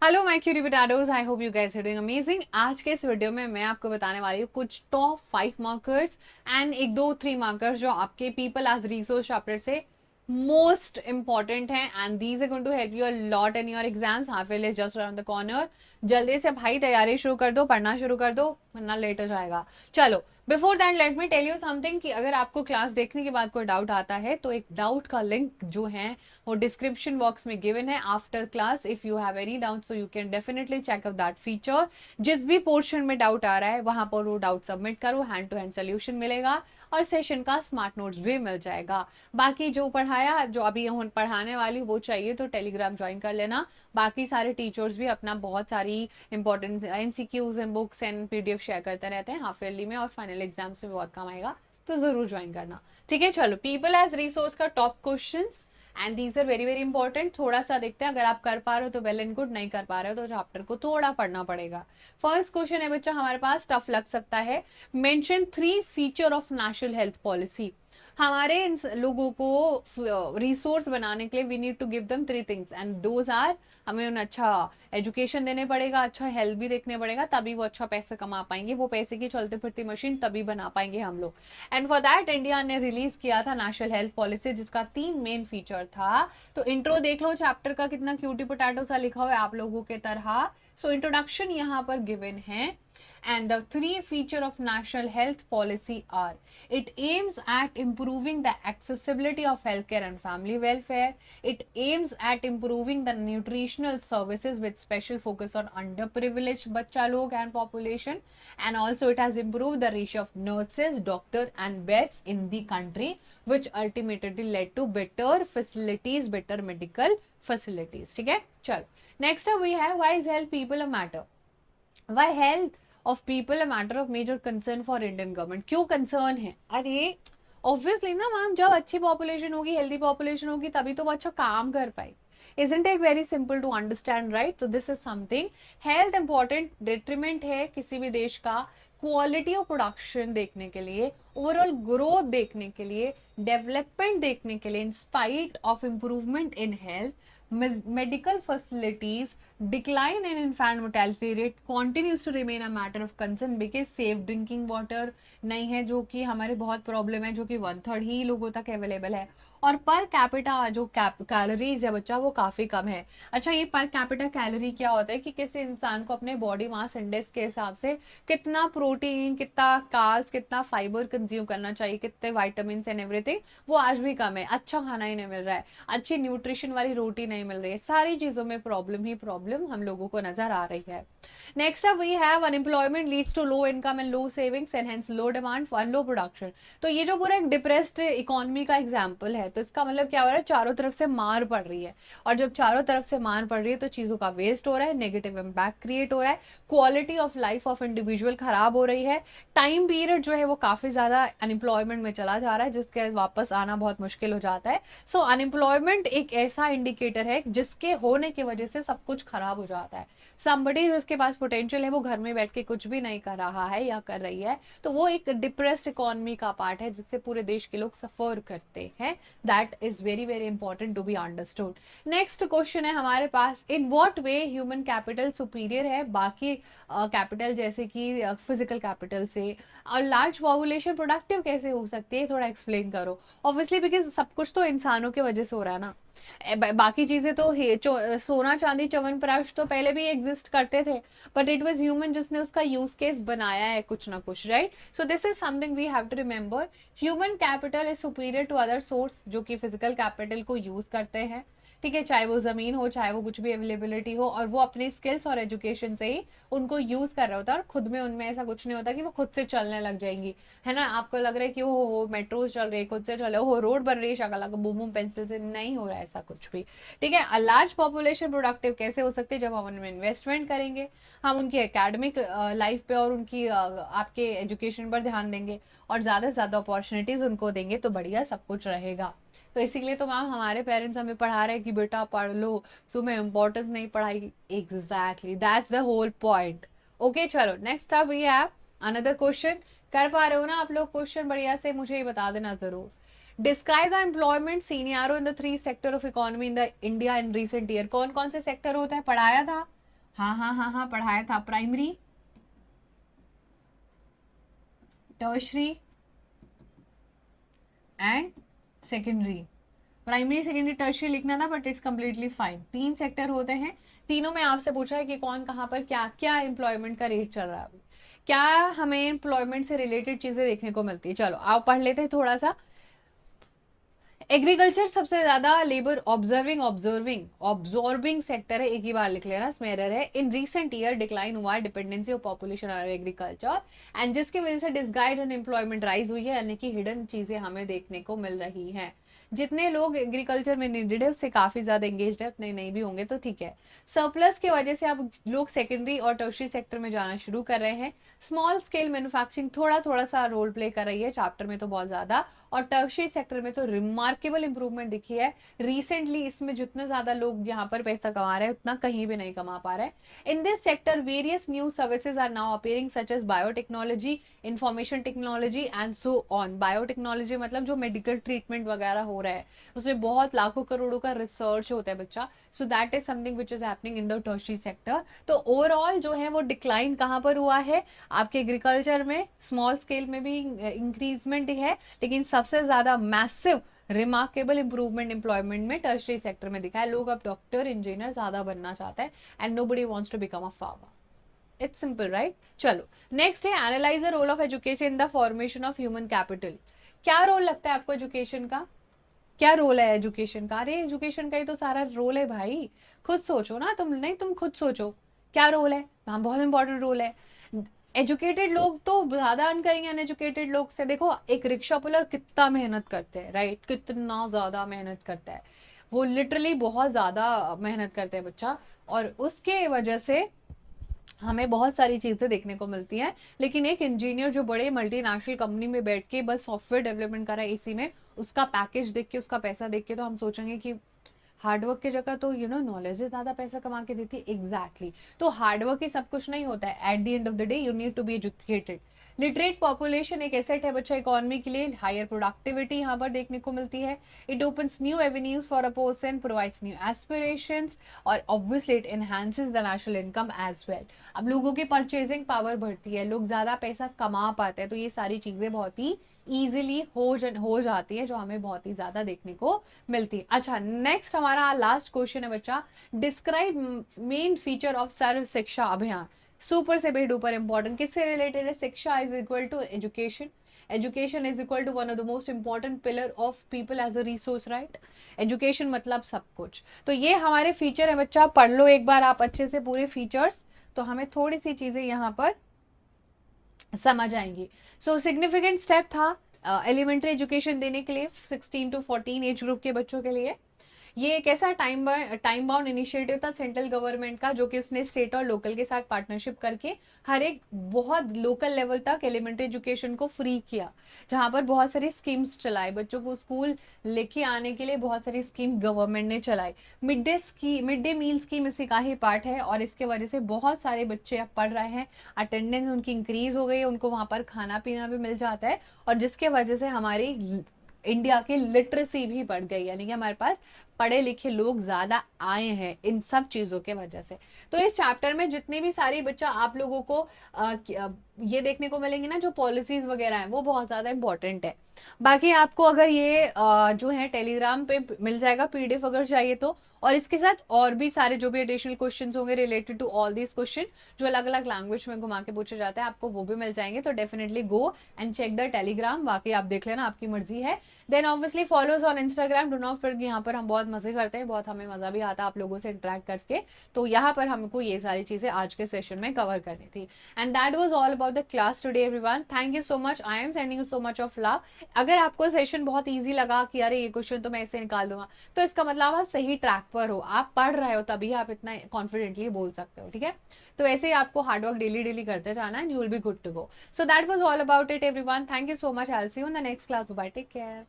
Hello my cutie potatoes, I hope you guys are doing amazing. आज के इस video में मैं आपको बताने वाली हूँ कुछ टॉप 5 मार्कर्स एंड एक दो 3 मार्कर्स जो आपके पीपल एज रिसोर्स चैप्टर से मोस्ट इंपॉर्टेंट हैं and these are going to help you a lot in your exams. Half is just around the corner. जल्दी से भाई तैयारी शुरू कर दो, पढ़ना शुरू कर दो वरना लेट हो जाएगा। चलो, before that let me tell you something कि अगर आपको क्लास देखने के बाद कोई डाउट आता है तो एक डाउट का लिंक जो है वो डिस्क्रिप्शन बॉक्स में गिवन है। After class if you have any doubt so you can definitely check out that feature. जिस भी पोर्शन में डाउट आ रहा है वहां पर वो डाउट सबमिट करो, हैंड टू हैंड सोल्यूशन मिलेगा और सेशन का स्मार्ट नोट्स भी मिल जाएगा। बाकी जो पढ़ाया, जो अभी हम पढ़ाने वाली वो चाहिए तो टेलीग्राम ज्वाइन कर लेना। बाकी सारे टीचर्स भी अपना बहुत सारी important MCQs and books and PDF share करते रहते हैं हाफ ईयरली में और फाइनल एग्जाम्स में बहुत काम आएगा, तो जरूर ज्वाइन करना। ठीक है, चलो पीपल एज रिसोर्स का top questions and these are very very important. थोड़ा सा देखते हैं, अगर आप कर पा रहे हो तो वेल एंड गुड, नहीं कर पा रहे हो तो चैप्टर को थोड़ा पढ़ना पड़ेगा। फर्स्ट क्वेश्चन है बच्चा हमारे पास, टफ लग सकता है। Mention 3 feature of national health policy. हमारे इन लोगों को रिसोर्स बनाने के लिए we need to give them 3 things and those are, हमें उन्हें अच्छा एजुकेशन देने पड़ेगा, अच्छा हेल्थ भी देखने पड़ेगा, तभी वो अच्छा पैसा कमा पाएंगे। वो पैसे की चलते फिरती मशीन तभी बना पाएंगे हम लोग। एंड फॉर दैट इंडिया ने रिलीज किया था नेशनल हेल्थ पॉलिसी जिसका 3 मेन फीचर था। तो इंट्रो देख लो चैप्टर का, कितना क्यूटी पोटैटो सा लिखा हुआ है आप लोगों के तरह। सो इंट्रोडक्शन यहाँ पर गिवन है। And the 3 features of national health policy are: it aims at improving the accessibility of healthcare and family welfare, it aims at improving the nutritional services with special focus on underprivileged bachcha log and population, and also it has improved the ratio of nurses, doctors and beds in the country, which ultimately led to better facilities, better medical facilities. ठीक है, चलो next up we have, why is health people a matter? Why health of people a matter of major concern for Indian government? क्यों concern है? अरे obviously ना ma'am, जब अच्छी population होगी, हेल्दी पॉपुलेशन होगी, तभी तो वो अच्छा काम कर पाएगी। Isn't it very simple to understand, right? So this is something, health important detriment है किसी भी देश का क्वालिटी ऑफ प्रोडक्शन देखने के लिए, ओवरऑल ग्रोथ देखने के लिए, डेवलपमेंट देखने के लिए, in spite of improvement in health, medical facilities, decline in infant mortality rate continues to remain a matter of concern because safe drinking water नहीं है, जो कि हमारे बहुत प्रॉब्लम है, जो कि 1/3 ही लोगों तक अवेलेबल है। और पर कैपिटा जो कैलोरीज है बच्चा वो काफी कम है। अच्छा, ये पर कैपिटा कैलोरी क्या होता है कि किसी इंसान को अपने बॉडी मास इंडेक्स के हिसाब से कितना प्रोटीन, कितना कार्ब्स, कितना फाइबर कंज्यूम करना चाहिए, कितने वाइटामिन एंड एवरीथिंग, वो आज भी कम है। अच्छा खाना ही नहीं मिल रहा है, अच्छी न्यूट्रिशन वाली रोटी नहीं मिल रही है, सारी चीजों में प्रॉब्लम ही प्रॉब्लम हम लोगों को नजर आ रही है। Next up we have unemployment leads to low income and low savings and hence low demand for low production. तो ये जो पूरा एक डिप्रेस्ड इकोनॉमी का एग्जांपल है, तो इसका मतलब क्या हो रहा है, चारों तरफ से मार पड़ रही है। और जब चारों तरफ से मार पड़ रही है तो चीजों का वेस्ट हो रहा है, नेगेटिव इम्पैक्ट क्रिएट हो रहा है, quality of life of individual खराब हो रही है, टाइम पीरियड जो है वो काफी ज्यादा अनएम्प्लॉयमेंट में चला जा रहा है जिसके वापस आना बहुत मुश्किल हो जाता है। सो अनएम्प्लॉयमेंट एक ऐसा इंडिकेटर है जिसके होने की वजह से सब कुछ खराब हो जाता है। समबडी जिसके पास पोटेंशियल है वो घर में बैठ के कुछ भी नहीं कर रहा है या कर रही है, तो वो एक डिप्रेस्ड इकोनॉमी का पार्ट है जिससे पूरे देश के लोग सफर करते हैं। That is very very important to be understood. Next question है हमारे पास, in what way human capital superior है बाकी कैपिटल जैसे कि फिजिकल कैपिटल से, और लार्ज पॉपुलेशन प्रोडक्टिव कैसे हो सकती है, थोड़ा एक्सप्लेन करो। ऑब्वियसली बिकॉज सब कुछ तो इंसानों की वजह से हो रहा है ना। बाकी चीजें तो सोना चांदी च्यवनप्राश तो पहले भी एग्जिस्ट करते थे, बट इट वाज ह्यूमन जिसने उसका यूज केस बनाया है कुछ ना कुछ, right? So this is something we have to remember. Human capital is superior to other source जो कि फिजिकल कैपिटल को यूज करते हैं। ठीक है, चाहे वो जमीन हो, चाहे वो कुछ भी अवेलेबिलिटी हो, और वो अपने स्किल्स और एजुकेशन से ही उनको यूज कर रहा होता है, और खुद में उनमें ऐसा कुछ नहीं होता कि वो खुद से चलने लग जाएंगी। है ना, आपको लग रहा है कि वो हो मेट्रो चल रही है, खुद से चल रहे हो, रोड बन रही है शक्ल बूम बूम पेंसिल से, नहीं हो रहा है ऐसा कुछ भी। ठीक है, लार्ज पॉपुलेशन प्रोडक्टिव कैसे हो सकती है, जब हम उनमें इन्वेस्टमेंट करेंगे, हम उनकी एकेडमिक लाइफ पे और उनकी आपके एजुकेशन पर ध्यान देंगे और ज्यादा से ज्यादा अपॉर्चुनिटीज उनको देंगे तो बढ़िया सब कुछ रहेगा। तो इसीलिए तो मैम हमारे पेरेंट्स हमें पढ़ा रहे हैं कि बेटा पढ़ लो, तुम्हें इंपॉर्टेंस नहीं पढ़ाई। Exactly that's the whole point. Okay, चलो next up we have another question. कर पा रहे हो ना आप लोग क्वेश्चन बढ़िया से, मुझे ये बता देना जरूर। Describe the employment scenario in the 3 sector of economy in the India in recent year. कौन कौन से सेक्टर होते हैं, पढ़ाया था हाँ हाँ हाँ हाँ, पढ़ाया था। Primary, tertiary and secondary. Primary, secondary, tertiary लिखना था, but it's completely fine. 3 sector होते हैं, तीनों में आपसे पूछा है कि कौन कहाँ पर क्या क्या एम्प्लॉयमेंट का रेट चल रहा है अभी, क्या हमें एम्प्लॉयमेंट से रिलेटेड चीजें देखने को मिलती है। चलो आप पढ़ लेते हैं थोड़ा सा। एग्रीकल्चर सबसे ज्यादा labour observing observing absorbing sector है, एक ही बार लिख लेना, स्मेरर है। इन रिसेंट ईयर डिक्लाइन हुआ है डिपेंडेंसी ऑफ पॉपुलेशन और एग्रीकल्चर, एंड जिसकी वजह से डिसगाइड अनएम्प्लॉयमेंट राइज हुई है, यानी कि हिडन चीजें हमें देखने को मिल रही हैं। जितने लोग एग्रीकल्चर में नीडेड है उससे काफी ज्यादा एंगेज है, उतने नहीं भी होंगे तो ठीक है। सरप्लस की वजह से अब लोग सेकेंडरी और टर्शरी सेक्टर में जाना शुरू कर रहे हैं। स्मॉल स्केल मैन्युफैक्चरिंग थोड़ा थोड़ा सा रोल प्ले कर रही है चैप्टर में तो बहुत ज्यादा, और टर्शरी सेक्टर में तो रिमार्केबल इंप्रूवमेंट दिखी है रिसेंटली। इसमें जितने ज्यादा लोग यहाँ पर पैसा कमा रहे हैं उतना कहीं भी नहीं कमा पा रहे हैं। In this sector various new services are now appearing such as biotechnology, information technology and so on. Biotechnology मतलब जो मेडिकल ट्रीटमेंट वगैरह हो रहा है उसमें बहुत लाखों करोड़ों का रिसर्च होता है बच्चा। So that is something which is happening in the tertiary sector. तो ओवरऑल जो है वो डिक्लाइन कहाँ पर हुआ है, आपके एग्रीकल्चर में स्मॉल स्केल में भी इंक्रीजमेंट है, लेकिन सबसे ज्यादा मैसिव रिमार्केबल इंप्रूवमेंट एम्प्लॉयमेंट में टर्शरी सेक्टर में दिखा है। लोग अब डॉक्टर इंजीनियर ज्यादा बनना चाहते हैं, and nobody wants to become a farmer. It's simple right. चलो नेक्स्ट है analyse the role of education in the formation of human capital. क्या रोल लगता है आपको एजुकेशन का, क्या रोल है एजुकेशन का? अरे एजुकेशन का ही तो सारा रोल है भाई, खुद सोचो ना, तुम नहीं, तुम खुद सोचो क्या रोल है। हाँ बहुत इंपॉर्टेंट रोल है। एजुकेटेड लोग तो ज्यादा अर्न करेंगे अनएजुकेटेड लोग से। देखो एक रिक्शा पुलर कितना मेहनत करते हैं, राइट, कितना ज्यादा मेहनत करता है वो, लिटरली बहुत ज्यादा मेहनत करते हैं बच्चा, और उसके वजह से हमें बहुत सारी चीजें देखने को मिलती हैं। लेकिन एक इंजीनियर जो बड़े मल्टीनेशनल कंपनी में बैठ के बस सॉफ्टवेयर डेवलपमेंट कर रहा है इसी में, उसका पैकेज देख के, उसका पैसा देख के तो हम सोचेंगे कि हार्डवर्क की जगह तो नॉलेज ज्यादा पैसा कमा के देती है। एग्जैक्टली तो हार्डवर्क ही सब कुछ नहीं होता है। At the end of the day you need to be educated. Literate population एक एसेट है बच्चा इकोनॉमी के लिए। हायर प्रोडक्टिविटी यहाँ पर देखने को मिलती है। It opens new avenues for a person, provides new aspirations, और obviously it enhances the national income as well. अब लोगों की परचेजिंग पावर बढ़ती है, लोग ज्यादा पैसा कमा पाते हैं, तो ये सारी चीजें बहुत ही इजीली हो जाती है, जो हमें बहुत ही ज्यादा देखने को मिलती है। अच्छा नेक्स्ट हमारा लास्ट क्वेश्चन है बच्चा, डिस्क्राइब मेन फीचर ऑफ सर्व शिक्षा अभियान। सुपर से भी डुपर इंपॉर्टेंट, किससे रिलेटेड है? शिक्षा is equal to education, education is equal to one of the most important pillar of people as a resource, right. Education मतलब सब कुछ। तो ये हमारे फीचर है बच्चा, पढ़ लो एक बार आप अच्छे से पूरे फीचर्स, तो हमें थोड़ी सी चीजें यहाँ पर समझ आएंगी। सो सिग्निफिकेंट स्टेप था एलिमेंट्री एजुकेशन देने के लिए 16 टू 14 एज ग्रुप के बच्चों के लिए। ये एक ऐसा टाइम बाउंड इनिशिएटिव था सेंट्रल गवर्नमेंट का, जो कि उसने स्टेट और लोकल के साथ पार्टनरशिप करके हर एक बहुत लोकल लेवल तक एलिमेंट्री एजुकेशन को फ्री किया, जहां पर बहुत सारी स्कीम्स चलाई बच्चों को स्कूल लेके आने के लिए। बहुत सारी स्कीम गवर्नमेंट ने चलाई। मिड डे मील स्कीम इसी का ही पार्ट है, और इसके वजह से बहुत सारे बच्चे अब पढ़ रहे हैं, अटेंडेंस उनकी इंक्रीज हो गई है, उनको वहां पर खाना पीना भी मिल जाता है, और जिसके वजह से हमारी इंडिया की लिटरेसी भी बढ़ गई, यानी कि हमारे पास पढ़े लिखे लोग ज्यादा आए हैं इन सब चीजों के वजह से। तो इस चैप्टर में जितने भी सारी बच्चा आप लोगों को ये देखने को मिलेंगे ना, जो पॉलिसीज वगैरह हैं वो बहुत ज्यादा इंपॉर्टेंट है। बाकी आपको अगर ये जो है टेलीग्राम पे मिल जाएगा पीडीएफ अगर चाहिए तो, और इसके साथ और भी सारे जो भी एडिशनल क्वेश्चंस होंगे related to all these question, जो अलग अलग लैंग्वेज में घुमा के पूछे जाते हैं, आपको वो भी मिल जाएंगे। तो definitely go and check the Telegram, बाकी आप देख लेना, आपकी मर्जी है। Then obviously follows on Instagram, do not forget, यहाँ पर हम बहुत मजे करते हैं, बहुत हमें मजा भी आता है आप लोगों से इंटरेक्ट करके। तो यहाँ पर हमको ये सारी चीजें आज के सेशन में कवर करनी थी, and that was all about the class today everyone. Thank you so much, I am sending you so much of love. अगर आपको सेशन बहुत ईजी लगा कि अरे ये क्वेश्चन तो मैं ऐसे निकाल दूंगा, तो इसका मतलब आप सही ट्रैक पर हो, आप पढ़ रहे हो, तभी आप इतना कॉन्फिडेंटली बोल सकते हो, ठीक है। तो ऐसे ही आपको हार्डवर्क डेली डेली करते जाना and you will be good to go. So that was all about it everyone, thank you so much, I will see you in the next class, bye, take care.